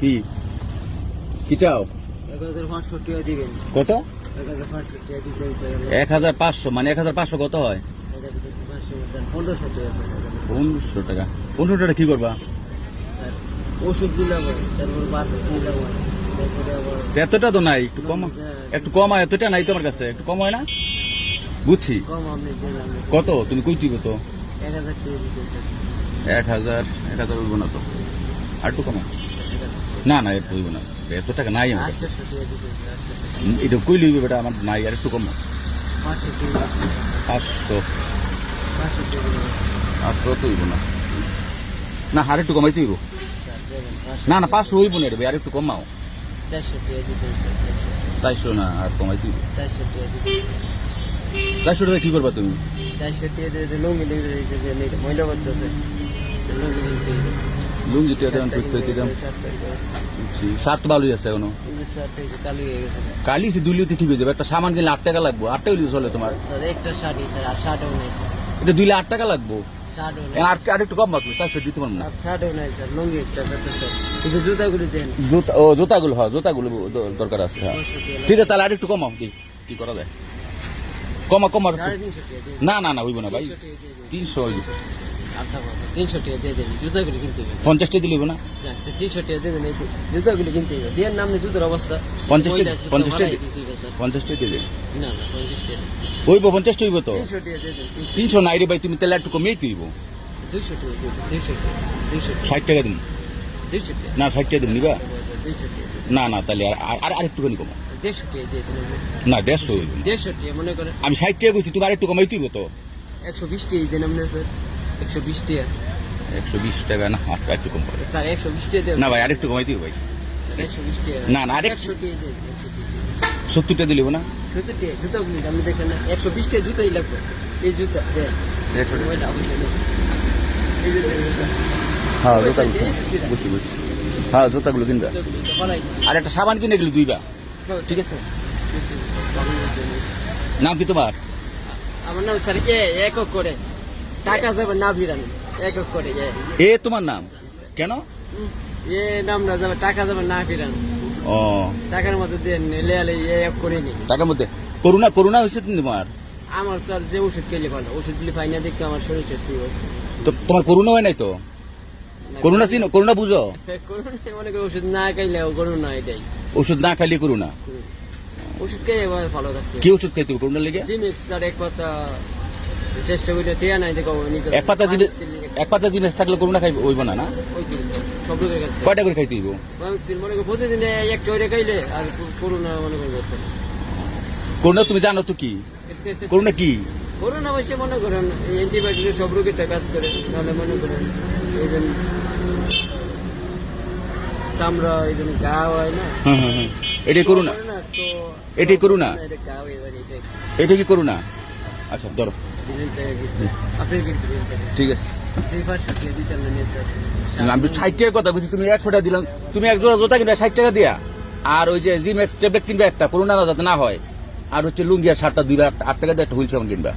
কি কি চাও? 1500 টাকা দিবেন। কত? 1500 টাকা দিবেন। 1500 মানে 1500 কত হয়? 1500 টাকা। 1500 টাকা। 1500 টাকা কি করবা? ওষুধ দিলাম, তারপর বাতাস দিলাম, তারপরে আবার এতটা তো নাই, একটু কম, একটু কম হয়। এতটা নাই তোমার কাছে, একটু কম হয় না? বুঝছি। কম আপনি দিলাম। কত তুমি কই দিব তো? 1000 টাকা দিবেন। 1000 হইব না তো, আর একটু কম। না না, এটা হইব না, এত টাকা নাই আমার কাছে। 800 টাকা দিবেন। এটা কই লইবে বেটা, আমার নাই, আর একটু কম। 500 টাকা। 500 500 টাকা দিবেন। 500 তো হইব না, না আর একটু কমাইতে হইব। না না 500 হইব না, এটা আর একটু কমাও। 400 টাকা দিবেন। 400 না, আর কমাইতে হইব। 400 টাকা দিবেন। 400 টাকা কি করবা তুমি? 400 টাকা দিয়ে লুঙ্গি দিতে মহিলা করতেছে, লুঙ্গি দিতে লুঙ্গি টিয়া দেন, ঠিক করে দিলাম। শার্ট ভালোই আছে এখনো। কালি হয়ে গেছে। কালি সে দুলিতে ঠিক হয়ে যাবে। একটা সামান কিনলে 8 টাকা লাগবো, 8 টাকা হইলে চলে তোমার। স্যার একটা শাড়ি স্যার, আর শার্টও নাই স্যার। এটা 2 8 টাকা লাগবো, শার্টও নাই। আর একটু কম লাগবে। 400 দিতে পারবো না। আর শার্টও নাই স্যার, লুঙ্গি একটা স্যার। কিছু জুতাগুলি দেন। জুতাগুলো, হ্যাঁ জুতাগুলো দরকার আছে। হ্যাঁ ঠিক আছে, তাহলে আর একটু কমাও। কি করা যায়? কমা 350 টাকা দিয়ে। না না না, হইব না ভাই, 300 হইব। 300 টাকা দিয়ে দেন, জুতাগুলি কিনতে হবে। 50 টাকা দিলে হইব না? 300 টাকা দিয়ে দেন, এই জুতাগুলি কিনতে হবে। দিয়ে নাম নেই জুতার অবস্থা। 50 টাকা স্যার 50 টাকা দিয়ে দেন। না না 50 টাকা। হইব 50 টাকা হইব তো। 300 টাকা দিয়ে দেন। 300 নাই রে ভাই, তুমি তাহলে একটু কমিয়ে দিব। 200 টাকা দিয়ে দেন। 200 টাকা। 60 টাকা দিন। 200 টাকা। না 60 টাকা দিন নিবা? 200 টাকা। না না, তাহলে আর একটুখানি কমা। 150 টাকা দিয়ে দেন। না 150 হইব। 150 টাকা মনে করেন। আমি 60 টাকা কইছি, তুমি আর একটু কমাই দিব তো। 120 টাকা দেন আপনি স্যার। 120 টাকা। 120 টাকা না, আর একটু কম করে। স্যার 120 টাকা দেন। না ভাই, আর একটু কমাই দিব ভাই। 120 টাকা। না না, আর 100 টাকা দেন। 70 টাকা দিলে হইব না? 70 টাকা জুতাগুলি আপনি দেখেন না, 120 টাকা জুতাই লাগবে। এই জুতা দেন। ওইটা আপনি দেন। এই জুতা। হ্যাঁ জুতাগুলো বুঝছি। হ্যাঁ জুতাগুলো কিনবা। জুতাগুলি তো বাড়াই দিন। আর একটা সাবান কিনে গেলে দুইবা। ঠিক আছে। নাম কি তোমার? আমার নাম স্যার একক করে টাকা যাবে না ফিরানো, একক করে এ তোমার নাম কেন? নামটা যাবে, টাকা যাবে না ফিরানো। ও টাকার মধ্যে দেন লেয়ালে এক করে নি। টাকার মধ্যে করোনা হয়েছে তোমার? আমার স্যার যে ওষুধ খেলে ভালো, ওষুধ গুলি পাই না দেখতে আমার শরীর টেস্ট তো তোমার করোনা হয় নাই তো? করোনা চিনো? করোনা বুঝো? মনে করি ওষুধ না খাইলে করোনা এটাই। ওষুধ না খাইলে করোনা? ওষুধ খেয়ে ভালো থাকতে। কি ওষুধ খাইতে করোনা লেগে? জিমিক্স স্যার এক পাতা চেষ্টা করে দেয়া নাই দেখো। এক পাতা জিনিস থাকলে করোনা খাইবে হইব না? না সব লোকের কাছে কয়টা করে খাইতে হইব? মনে করি প্রতিদিন একটা করে খাইলে আর করোনা মনে করি করতে না। করোনা তুমি জানো তো কি? করোনা কি? করোনা অবশ্যই মনে করেন অ্যান্টিবায়োটিক সব রোগীটা কাজ করে, তাহলে মনে করেন এই যে চামড়া এই জন্য গা হয় না। হ্যাঁ এটাই করোনা? তো এটাই করোনা? এটা গা হয়ে যায়, এটাই। এটা কি করোনা? আচ্ছা ধরো, আপনি কি ঠিক আছে। 300 টাকা দিতে না নিয়ে স্যার। আমি 60 টাকার কথা বলছি, তুমি 100 টাকা দিলাম। তুমি এক জোড়া জোতা কিনবে 60 টাকা দিয়া, আর ওই যে জিমেক্স ট্যাবলেট কিনবে একটা, করোনা যাতে না হয়, আর হচ্ছে লুঙ্গি আর শার্টটা 2 8 টাকা দিয়ে একটা হুইল সাবান কিনবা।